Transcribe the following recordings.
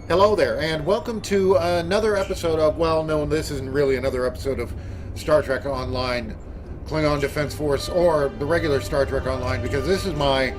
Hello there, and welcome to another episode of, well, no, this isn't really another episode of Star Trek Online, Klingon Defense Force, or the regular Star Trek Online, because this is my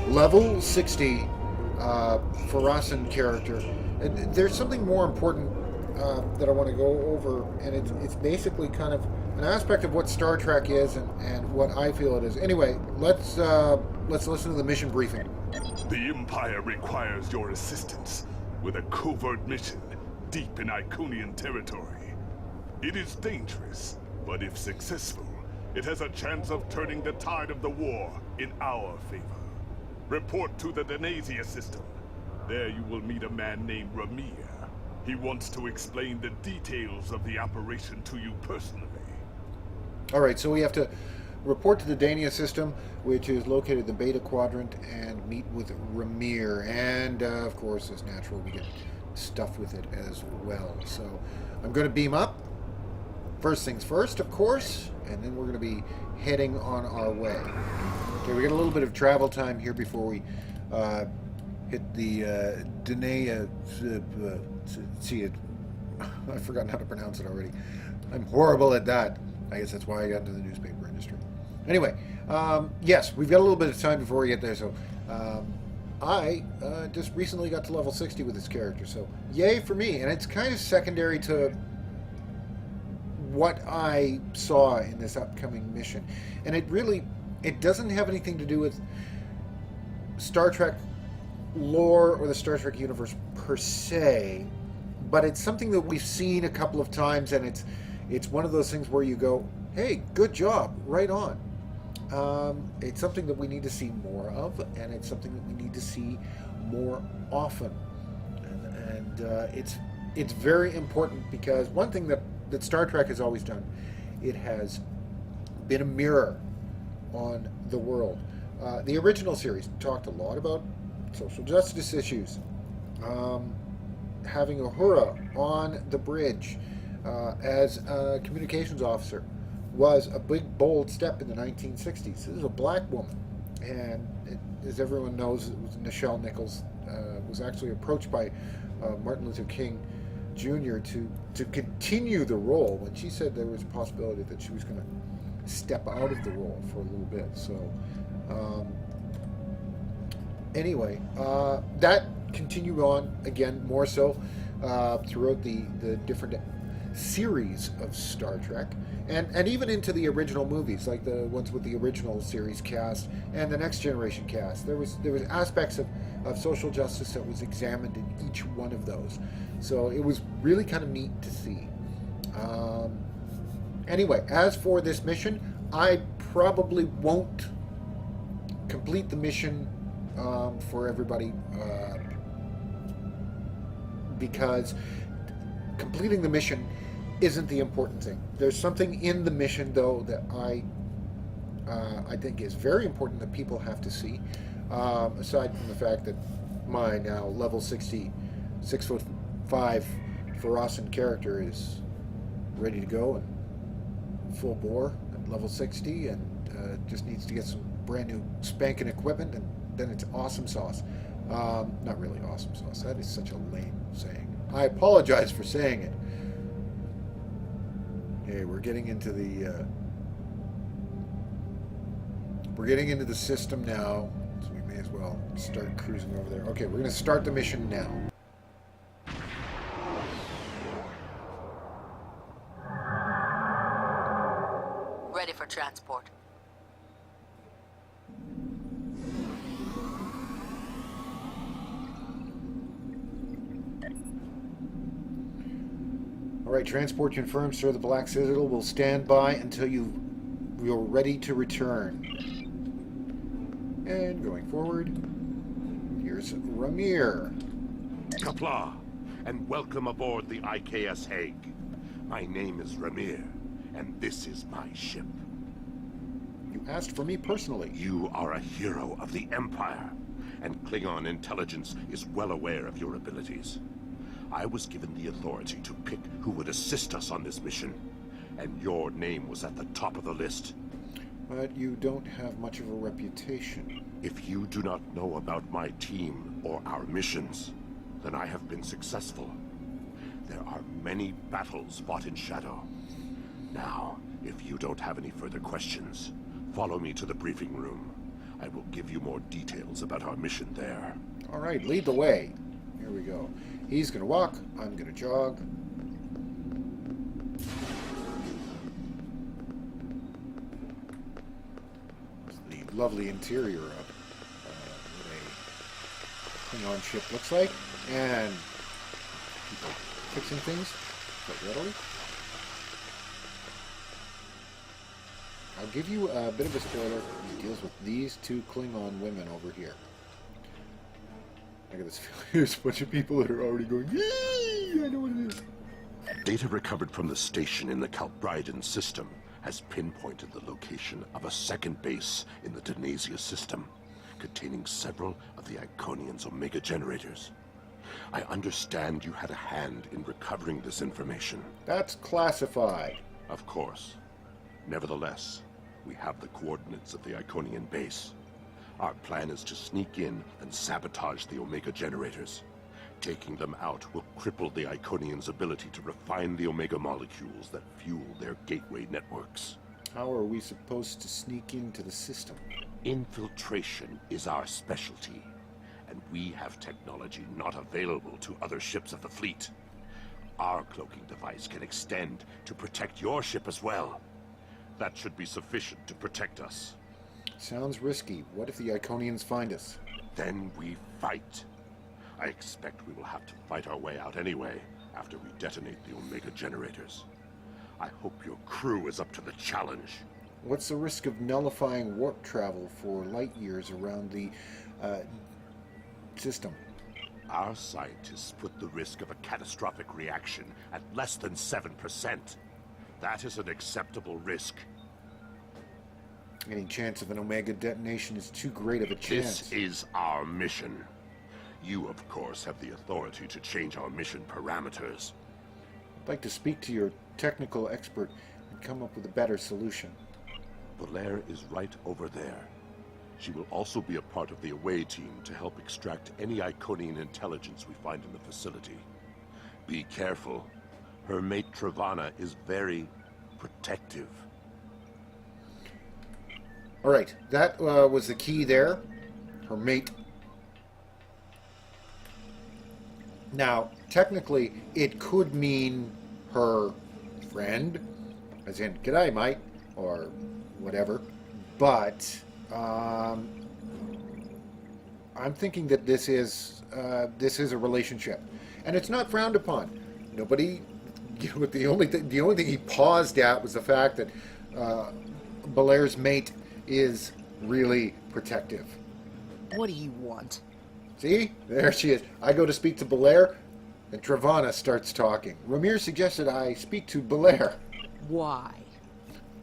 level 60 Farasan character. And there's something more important that I want to go over, and it's basically kind of an aspect of what Star Trek is and what I feel it is. Anyway, let's listen to the mission briefing. The Empire requires your assistance with a covert mission deep in Iconian territory. It is dangerous, but if successful, it has a chance of turning the tide of the war in our favor. Report to the Denasia system. There you will meet a man named Ramir. He wants to explain the details of the operation to you personally. All right, so we have to report to the Dania system, which is located in the Beta Quadrant, and meet with Ramir. And, of course, as natural, we get stuff with it as well. So I'm going to beam up. First things first, of course, and then we're going to be heading on our way. Okay, we got a little bit of travel time here before we hit the Denia. See it. I've forgotten how to pronounce it already. I'm horrible at that. I guess that's why I got into the newspaper industry. Anyway, yes, we've got a little bit of time before we get there. So I just recently got to level 60 with this character. So yay for me. And it's kind of secondary to what I saw in this upcoming mission. And it doesn't have anything to do with Star Trek lore or the Star Trek universe per se. But it's something that we've seen a couple of times, and it's one of those things where you go, hey, good job, right on. It's something that we need to see more of, and it's something that we need to see more often. And it's very important, because one thing that Star Trek has always done, it has been a mirror on the world. The original series talked a lot about social justice issues. Having Uhura on the bridge as a communications officer was a big, bold step in the 1960s. This is a black woman, and as everyone knows, it was Nichelle Nichols was actually approached by Martin Luther King Jr. to continue the role, when she said there was a possibility that she was going to step out of the role for a little bit. So anyway, that continued on again more so throughout the different series of Star Trek, and even into the original movies, like the ones with the original series cast and the Next Generation cast. There was aspects of social justice that was examined in each one of those. So it was really kind of neat to see. Anyway, as for this mission, I probably won't complete the mission for everybody, because completing the mission isn't the important thing. There's something in the mission, though, that I think is very important that people have to see. Aside from the fact that my now level 60, 6'5" Farasan character is ready to go and full bore at level 60, and just needs to get some brand new spanking equipment, and then it's awesome sauce. Not really awesome sauce. That is such a lame saying. I apologize for saying it. Okay, we're getting into the system now, so we may as well start cruising over there. Okay, we're going to start the mission now. Ready for transport. All right, transport confirmed, sir. The Black Citadel will stand by until you're ready to return. And going forward, here's Ramir. Kapla, and welcome aboard the IKS Hague. My name is Ramir, and this is my ship. You asked for me personally. You are a hero of the Empire, and Klingon intelligence is well aware of your abilities. I was given the authority to pick who would assist us on this mission, and your name was at the top of the list. But you don't have much of a reputation. If you do not know about my team or our missions, then I have been successful. There are many battles fought in shadow. Now, if you don't have any further questions, follow me to the briefing room. I will give you more details about our mission there. All right, lead the way. Here we go. He's going to walk. I'm going to jog. The lovely interior of what a Klingon ship looks like. And people fixing things quite readily. I'll give you a bit of a spoiler. It deals with these two Klingon women over here. I got this feeling there's a bunch of people that are already going, yee! I know what it is. Data recovered from the station in the Calbridan system has pinpointed the location of a second base in the Denasia system, containing several of the Iconians' Omega generators. I understand you had a hand in recovering this information. That's classified. Of course. Nevertheless, we have the coordinates of the Iconian base. Our plan is to sneak in and sabotage the Omega generators. Taking them out will cripple the Iconians' ability to refine the Omega molecules that fuel their gateway networks. How are we supposed to sneak into the system? Infiltration is our specialty, and we have technology not available to other ships of the fleet. Our cloaking device can extend to protect your ship as well. That should be sufficient to protect us. Sounds risky. What if the Iconians find us? Then we fight. I expect we will have to fight our way out anyway, after we detonate the Omega generators. I hope your crew is up to the challenge. What's the risk of nullifying warp travel for light years around the system? Our scientists put the risk of a catastrophic reaction at less than 7%. That is an acceptable risk. Any chance of an Omega detonation is too great of a chance. This is our mission. You, of course, have the authority to change our mission parameters. I'd like to speak to your technical expert and come up with a better solution. Belair is right over there. She will also be a part of the away team to help extract any Iconian intelligence we find in the facility. Be careful. Her mate Travana is very protective. All right, that was the key there. Her mate. Now, technically, it could mean her friend, as in, g'day, mate, or whatever. But I'm thinking that this is a relationship, and it's not frowned upon. Nobody. The only thing he paused at was the fact that Belair's mate is really protective. What do you want? See? There she is. I go to speak to Belair, and Travana starts talking. Ramir suggested I speak to Belair. Why?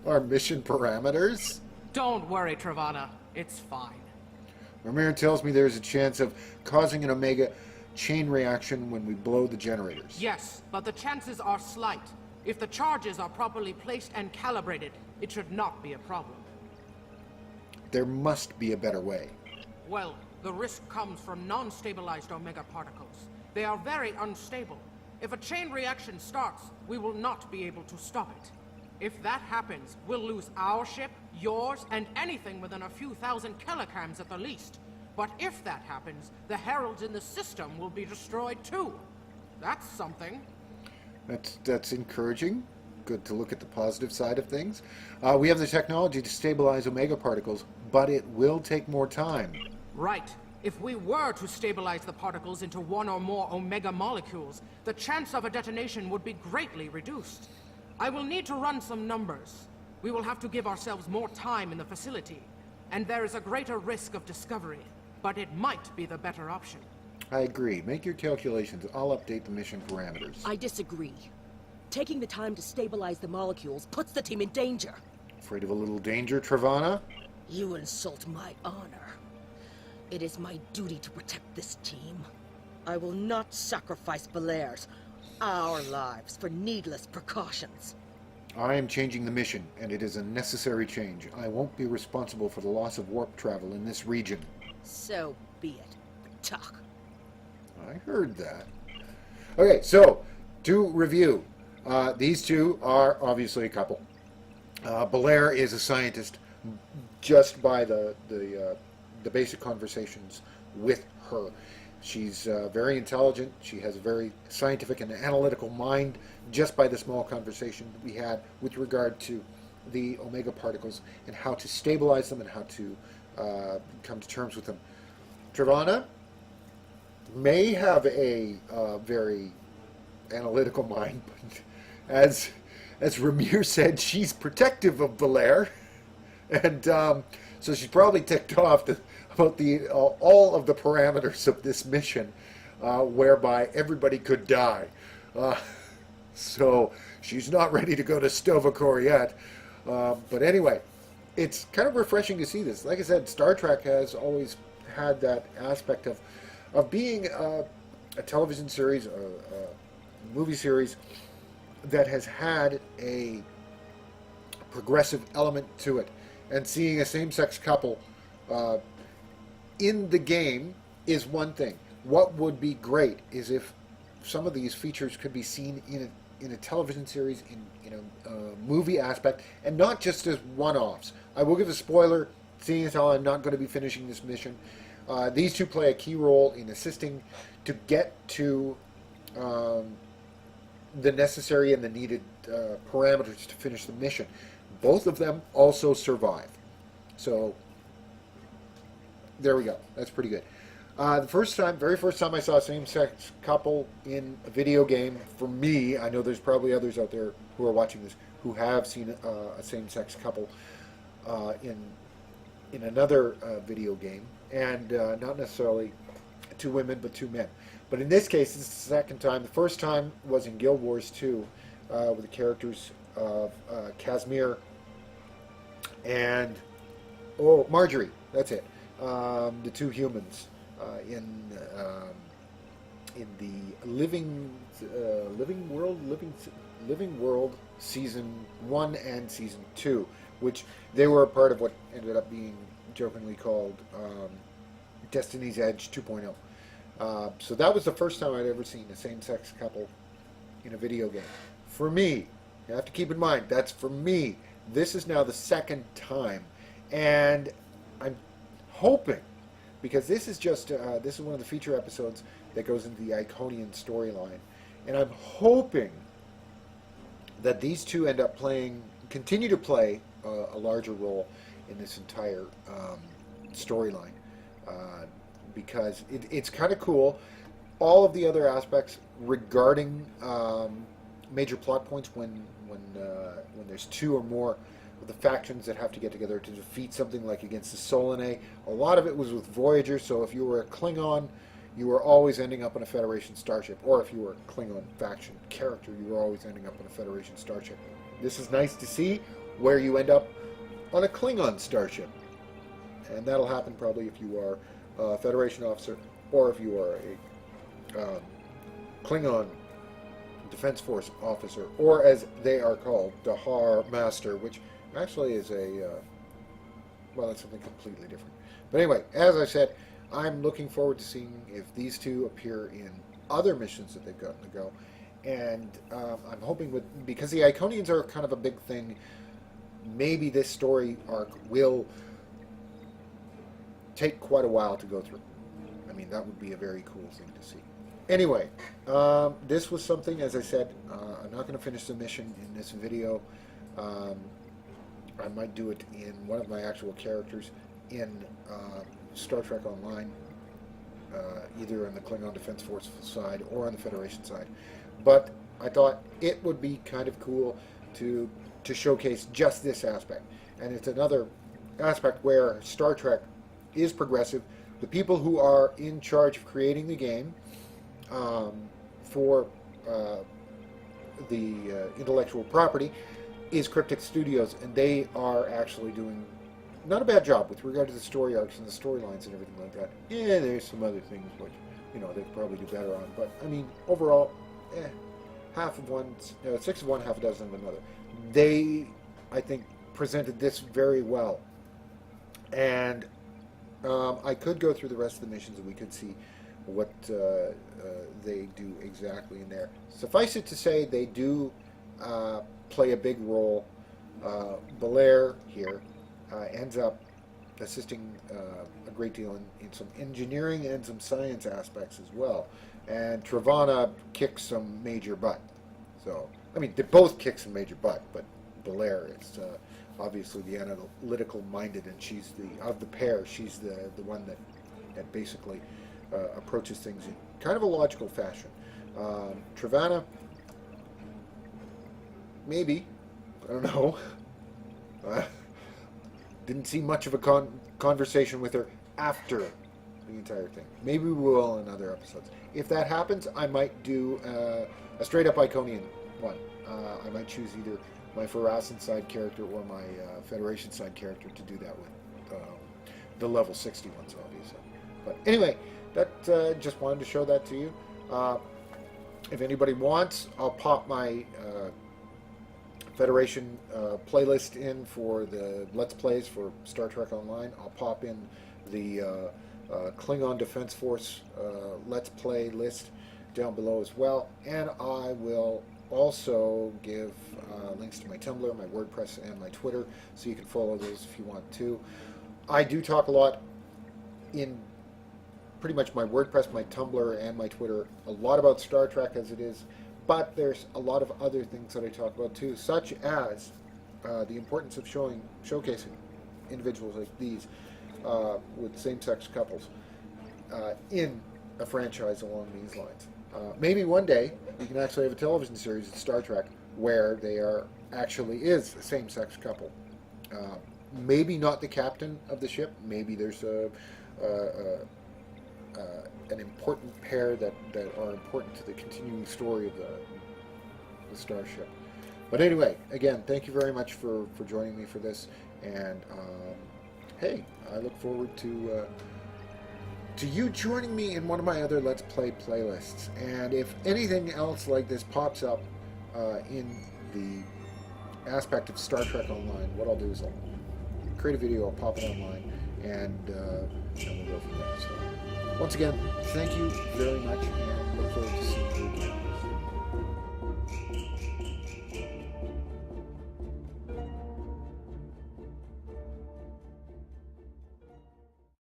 Our mission parameters? Don't worry, Travana. It's fine. Ramir tells me there's a chance of causing an Omega chain reaction when we blow the generators. Yes, but the chances are slight. If the charges are properly placed and calibrated, it should not be a problem. There must be a better way. Well, the risk comes from non-stabilized Omega particles. They are very unstable. If a chain reaction starts, we will not be able to stop it. If that happens, we'll lose our ship, yours, and anything within a few thousand kilograms at the least. But if that happens, the heralds in the system will be destroyed too. That's something. That's encouraging. Good to look at the positive side of things. We have the technology to stabilize Omega particles, but it will take more time. Right. If we were to stabilize the particles into one or more Omega molecules, the chance of a detonation would be greatly reduced. I will need to run some numbers. We will have to give ourselves more time in the facility, and there is a greater risk of discovery, but it might be the better option. I agree. Make your calculations. I'll update the mission parameters. I disagree. Taking the time to stabilize the molecules puts the team in danger. Afraid of a little danger, Travana? You insult my honor. It is my duty to protect this team. I will not sacrifice Belair's, our lives, for needless precautions. I am changing the mission, and it is a necessary change. I won't be responsible for the loss of warp travel in this region. So be it. Tuck. I heard that. Okay, so to review, these two are obviously a couple. Belair is a scientist just by the basic conversations with her. She's very intelligent. She has a very scientific and analytical mind just by the small conversation we had with regard to the omega particles and how to stabilize them and how to come to terms with them. Travana may have a very analytical mind, but as Ramir said, she's protective of Belair, and so she's probably ticked off about all of the parameters of this mission, whereby everybody could die. So she's not ready to go to Stovacor yet. But anyway, it's kind of refreshing to see this. Like I said, Star Trek has always had that aspect of being a television series, a movie series that has had a progressive element to it. And seeing a same-sex couple in the game is one thing. What would be great is if some of these features could be seen in a television series, in a movie aspect, and not just as one-offs. I will give a spoiler, seeing as how I'm not going to be finishing this mission. These two play a key role in assisting to get to the necessary and the needed parameters to finish the mission. Both of them also survive. So, there we go. That's pretty good. The very first time I saw a same-sex couple in a video game, for me, I know there's probably others out there who are watching this who have seen a same-sex couple in another video game, and not necessarily two women, but two men. But in this case, it's the second time. The first time was in Guild Wars 2 with the characters of Casimir and Marjorie. That's it. The two humans in the Living World Season 1 and Season 2, which they were a part of what ended up being jokingly called Destiny's Edge 2.0. So that was the first time I'd ever seen a same-sex couple in a video game. For me, you have to keep in mind, that's for me. This is now the second time. And I'm hoping, because this is just, this is one of the feature episodes that goes into the Iconian storyline. And I'm hoping that these two end up continue to play a larger role in this entire storyline. Because it's kind of cool. All of the other aspects regarding major plot points when there's two or more of the factions that have to get together to defeat something like against the Solanae. A lot of it was with Voyager, so if you were a Klingon, you were always ending up on a Federation starship. Or if you were a Klingon faction character, you were always ending up on a Federation starship. This is nice to see, where you end up on a Klingon starship. And that'll happen probably if you are a Federation officer, or if you are a Klingon Defense Force officer, or as they are called, Dahar Master, which actually is well, it's something completely different. But anyway, as I said, I'm looking forward to seeing if these two appear in other missions that they've gotten to go. And I'm hoping because the Iconians are kind of a big thing, maybe this story arc will take quite a while to go through. I mean, that would be a very cool thing to see. Anyway, this was something, as I said, I'm not going to finish the mission in this video. I might do it in one of my actual characters in Star Trek Online, either on the Klingon Defense Force side or on the Federation side. But I thought it would be kind of cool to showcase just this aspect. And it's another aspect where Star Trek is progressive. The people who are in charge of creating the game for the intellectual property is Cryptic Studios, and they are actually doing not a bad job with regard to the story arcs and the storylines and everything like that. Yeah, there's some other things which, they could probably do better on, but I mean, overall, half of one, 6 of one, half a dozen of another. They, I think, presented this very well, and I could go through the rest of the missions, and we could see what they do exactly in there. Suffice it to say, they do play a big role. Belair here ends up assisting a great deal in some engineering and some science aspects as well. And Travana kicks some major butt. So, I mean, they both kick some major butt, but Belair is obviously the analytical minded, and she's of the pair, she's the one that basically approaches things in kind of a logical fashion. Travana, maybe, I don't know. Didn't see much of a conversation with her after the entire thing. Maybe we will in other episodes. If that happens, I might do a straight-up Iconian one. I might choose either my Pharassan side character or my Federation side character to do that with. The level 60 ones, obviously. But anyway, that just wanted to show that to you. If anybody wants, I'll pop my Federation playlist in for the Let's Plays for Star Trek Online. I'll pop in the Klingon Defense Force Let's Play list down below as well. And I will also give links to my Tumblr, my WordPress, and my Twitter, so you can follow those if you want to. I do talk a lot in pretty much my WordPress, my Tumblr, and my Twitter, a lot about Star Trek as it is, but there's a lot of other things that I talk about too, such as the importance of showcasing individuals like these with same-sex couples in a franchise along these lines. Maybe one day we can actually have a television series of Star Trek where they actually is a same-sex couple. Maybe not the captain of the ship. Maybe there's an important pair that are important to the continuing story of the starship. But anyway, again, thank you very much for joining me for this. And hey, I look forward to you joining me in one of my other Let's Play playlists. And if anything else like this pops up in the aspect of Star Trek Online, what I'll do is I'll create a video, I'll pop it online, and we'll go from there. So, once again, thank you very much, and look forward to seeing you again.